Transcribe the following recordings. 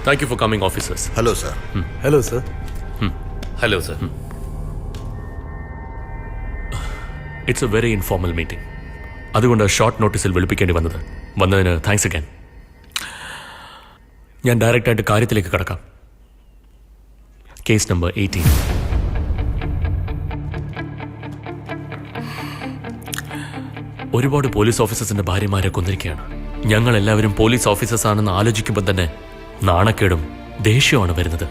Thank you for coming, officers. Hello, sir. Hello, sir. Hello sir. It's a very informal meeting. അതുകൊണ്ട് short നോട്ടീസിൽ വിളിപ്പിക്കേണ്ടി വന്നതിന് thanks again. ഞാൻ ഡയറക്റ്റായിട്ട് കാര്യത്തിലേക്ക് കടക്കാം. Case number 18. ഒരുപാട് പോലീസ് ഓഫീസേഴ്സിന്റെ ഭാര്യമാരെ കൊന്നിരിക്കുകയാണ്. ഞങ്ങൾ എല്ലാവരും പോലീസ് ഓഫീസേഴ്സ് ആണെന്ന് ആലോചിക്കുമ്പോൾ തന്നെ നാണക്കേടും ദേഷ്യമാണ് വരുന്നത്.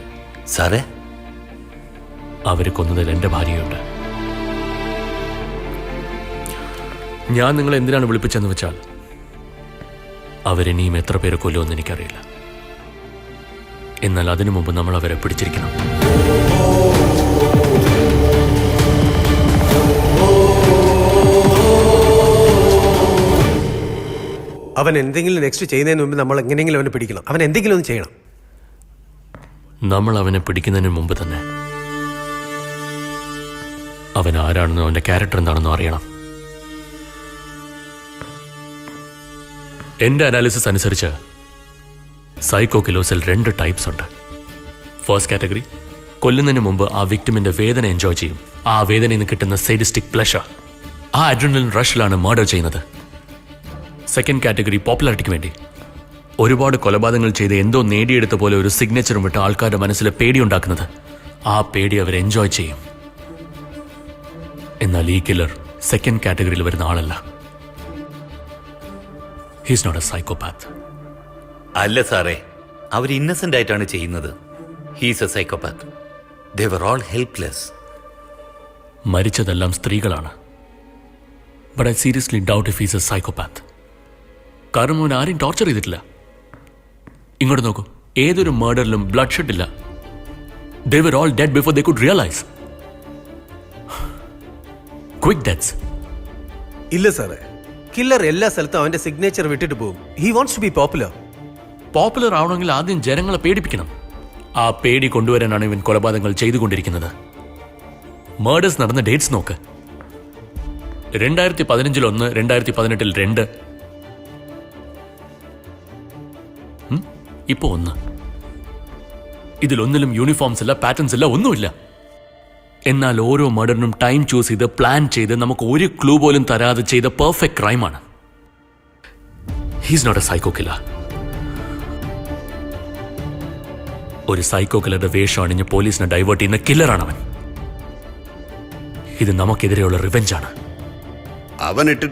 സാറേ, അവര് കൊന്നതിൽ എൻ്റെ ഭാര്യയുണ്ട്. ഞാൻ നിങ്ങളെ എന്തിനാണ് വിളിപ്പിച്ചെന്ന് വെച്ചാൽ അവരിനിയും എത്ര പേരെ കൊല്ലുമെന്ന് എനിക്കറിയില്ല. എന്നാൽ അതിനു മുമ്പ് നമ്മൾ അവരെ പിടിച്ചിരിക്കണം. അവൻ എന്തെങ്കിലും നെക്സ്റ്റ് ചെയ്യുന്നതിന് മുമ്പ് നമ്മൾ എങ്ങനെയെങ്കിലും അവനെ പിടിക്കണം. അവൻ എന്തെങ്കിലും ഒന്ന് ചെയ്യണം. നമ്മൾ അവനെ പിടിക്കുന്നതിന് മുമ്പ് തന്നെ അവൻ ആരാണെന്നോ അവന്റെ ക്യാരക്ടർ എന്താണെന്നോ അറിയണം. എന്റെ അനാലിസിസ് അനുസരിച്ച് സൈക്കോ കില്ലേഴ്സിൽ 2 ടൈപ്സ് ഉണ്ട്. ഫസ്റ്റ് കാറ്റഗറി കൊല്ലുന്നതിന് മുമ്പ് ആ വിക്ടിമിന്റെ വേദന എൻജോയ് ചെയ്യും. ആ വേദനയിൽ നിന്ന് കിട്ടുന്ന സൈഡിസ്റ്റിക് പ്ലഷർ, ആ അഡ്രിനലിൻ റഷിലാണ് മർഡർ ചെയ്യുന്നത്. സെക്കൻഡ് കാറ്റഗറി പോപ്പുലാരിറ്റിക്ക് വേണ്ടി ഒരുപാട് കൊലപാതകങ്ങൾ ചെയ്ത് എന്തോ നേടിയെടുത്ത പോലെ ഒരു സിഗ്നേച്ചറും വിട്ട് ആൾക്കാരുടെ മനസ്സിൽ പേടിയുണ്ടാക്കുന്നത്. ആ പേടി അവർ എൻജോയ് ചെയ്യും. എന്നാൽ ഈ കില്ലർ സെക്കൻഡ് കാറ്റഗറിയിൽ വരുന്ന ആളല്ല. He's not a psychopath. അല്ല സാറേ, അവർ ഇന്നസെന്റ് ആയിട്ടാണ് ചെയ്യുന്നത്. He's a psychopath. They were all helpless. മരിച്ചതെല്ലാം സ്ത്രീകളാണ്. But I seriously doubt if he's a psychopath. കാരണം അവൻ ആരെയും ടോർച്ചർ ചെയ്തിട്ടില്ല. ഇങ്ങോട്ട് നോക്കൂ, ഏതൊരു മർഡറിലും ബ്ലഡ് ഷെഡ് ഇല്ല. They were all dead before they could realise. Quick deaths. ഇല്ല സാറേ, കില്ലർ എല്ലാ സ്ഥലത്തും അവന്റെ സിഗ്നേച്ചർ വിട്ടിട്ട് പോകും. He wants to be popular. Popular ആവണമെങ്കിൽ ആദ്യം ജനങ്ങളെ പേടിപ്പിക്കണം. ആ പേടി കൊണ്ടുവരാനാണ് ഇവൻ കൊലപാതകങ്ങൾ ചെയ്തുകൊണ്ടിരിക്കുന്നത്. മർഡേഴ്സ് നടന്ന ഡേറ്റ്സ് നോക്ക്. 2015 1, 2018 2, ഇപ്പോ 1. ഇതിലൊന്നിലും യൂണിഫോംസ് ഇല്ല, പാറ്റേൺസ് ഇല്ല, ഒന്നുമില്ല. എന്നാൽ ഓരോ മർഡറിനും ടൈം ചൂസ് ചെയ്ത് പ്ലാൻ ചെയ്ത് നമുക്ക് ഒരു ക്ലൂ പോലും തരാതെ ചെയ്ത പെർഫെക്റ്റ് ക്രൈമാണ്. He's not a psycho killer. ഒരു സൈക്കോ കില്ലറുടെ വേഷം അണിഞ്ഞ് പോലീസിനെ ഡൈവേർട്ട് ചെയ്യുന്ന കില്ലറാണ് അവൻ. ഇത് നമുക്കെതിരെയുള്ള റിവെഞ്ചാണ്. അവൻ ഇട്ടിട്ട്